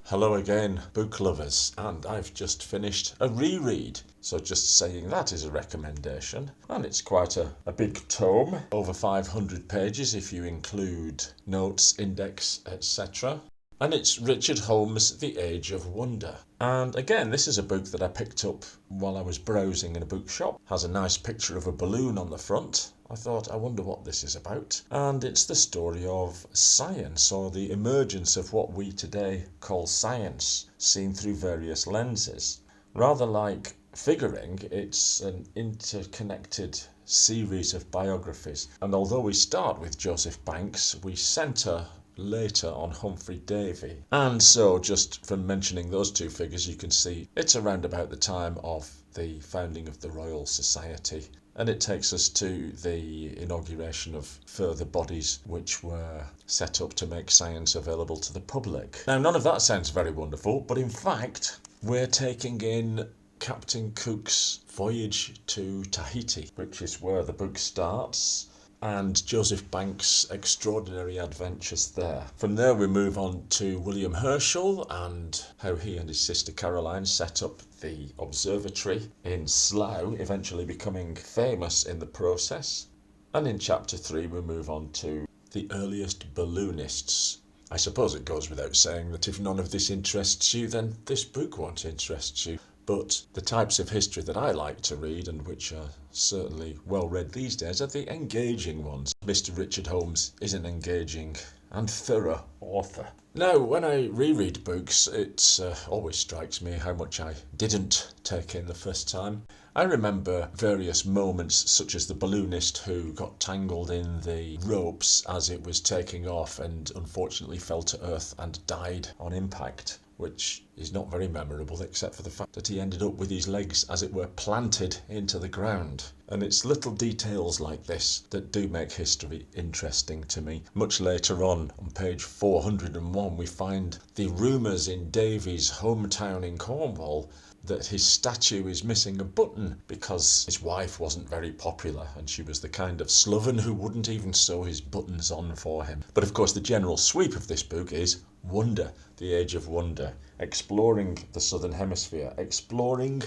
Hello again, book lovers, and I've just finished a reread. So just saying that is a recommendation. And it's quite a big tome, over 500 pages if you include notes, index, etc. And it's Richard Holmes' The Age of Wonder. And again, this is a book that I picked up while I was browsing in a bookshop. Has a nice picture of a balloon on the front. I thought, I wonder what this is about. And it's the story of science, or the emergence of what we today call science, seen through various lenses. Rather like figuring, it's an interconnected series of biographies. And although we start with Joseph Banks, we centre later on Humphrey Davy. And so just from mentioning those two figures, you can see it's around about the time of the founding of the Royal Society. And it takes us to the inauguration of further bodies which were set up to make science available to the public. Now, none of that sounds very wonderful, but in fact, we're taking in Captain Cook's voyage to Tahiti, which is where the book starts, and Joseph Banks' extraordinary adventures there. From there we move on to William Herschel and how he and his sister Caroline set up the observatory in Slough, eventually becoming famous in the process. And in chapter 3 we move on to the earliest balloonists. I suppose it goes without saying that if none of this interests you, then this book won't interest you. But the types of history that I like to read, and which are certainly well read these days, are the engaging ones. Mr. Richard Holmes is an engaging and thorough author. Now, when I reread books, it always strikes me how much I didn't take in the first time. I remember various moments, such as the balloonist who got tangled in the ropes as it was taking off and unfortunately fell to earth and died on impact, which is not very memorable except for the fact that he ended up with his legs, as it were, planted into the ground. And it's little details like this that do make history interesting to me. Much later on page 401, we find the rumours in Davy's hometown in Cornwall that his statue is missing a button because his wife wasn't very popular and she was the kind of sloven who wouldn't even sew his buttons on for him. But of course the general sweep of this book is wonder, the age of wonder, exploring the southern hemisphere, exploring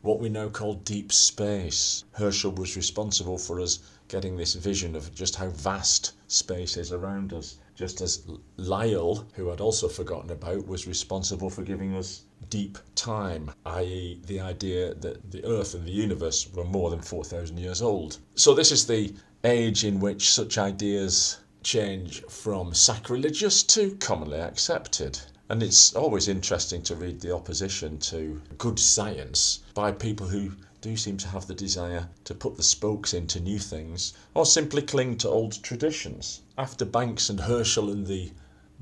what we now call deep space. Herschel was responsible for us getting this vision of just how vast space is around us, just as Lyell, who I'd also forgotten about, was responsible for giving us deep time, i.e. the idea that the Earth and the universe were more than 4,000 years old. So this is the age in which such ideas change from sacrilegious to commonly accepted. And it's always interesting to read the opposition to good science by people who do seem to have the desire to put the spokes into new things or simply cling to old traditions. After Banks and Herschel and the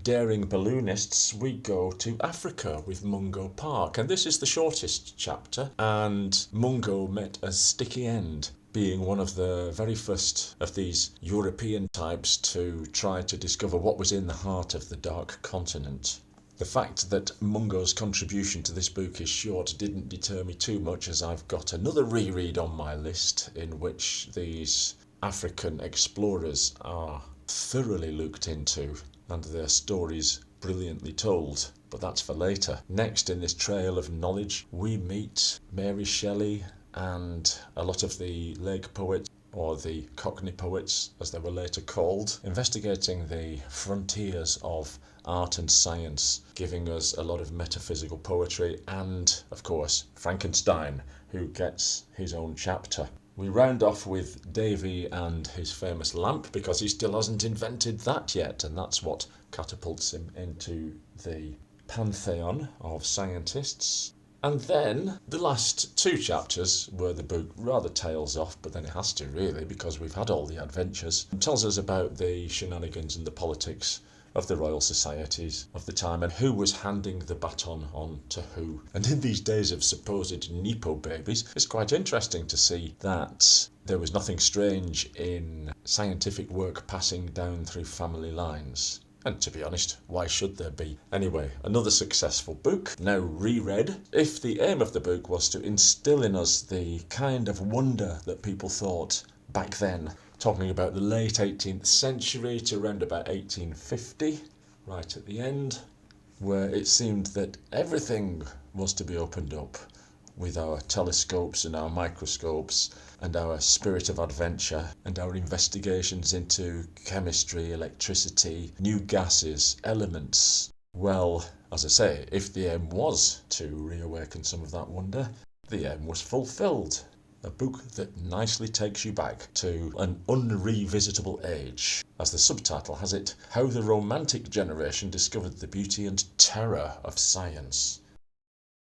daring balloonists, we go to Africa with Mungo Park, and this is the shortest chapter, and Mungo met a sticky end, being one of the very first of these European types to try to discover what was in the heart of the Dark Continent. The fact that Mungo's contribution to this book is short didn't deter me too much, as I've got another reread on my list in which these African explorers are thoroughly looked into and their stories brilliantly told. But that's for later. Next in this trail of knowledge, we meet Mary Shelley and a lot of the Lake poets, or the Cockney poets as they were later called, investigating the frontiers of art and science, giving us a lot of metaphysical poetry, and of course Frankenstein, who gets his own chapter. We round off with Davy and his famous lamp, because he still hasn't invented that yet, and that's what catapults him into the pantheon of scientists. And then the last two chapters, where the book rather tails off, but then it has to really, because we've had all the adventures, tells us about the shenanigans and the politics of the Royal Societies of the time and who was handing the baton on to who. And in these days of supposed Nepo babies, it's quite interesting to see that there was nothing strange in scientific work passing down through family lines. And to be honest, why should there be? Anyway, another successful book, now reread. If the aim of the book was to instill in us the kind of wonder that people thought back then, talking about the late 18th century to around about 1850, right at the end, where it seemed that everything was to be opened up with our telescopes and our microscopes and our spirit of adventure and our investigations into chemistry, electricity, new gases, elements. Well, as I say, if the aim was to reawaken some of that wonder, the aim was fulfilled. A book that nicely takes you back to an unrevisitable age. As the subtitle has it, How the Romantic Generation Discovered the Beauty and Terror of Science.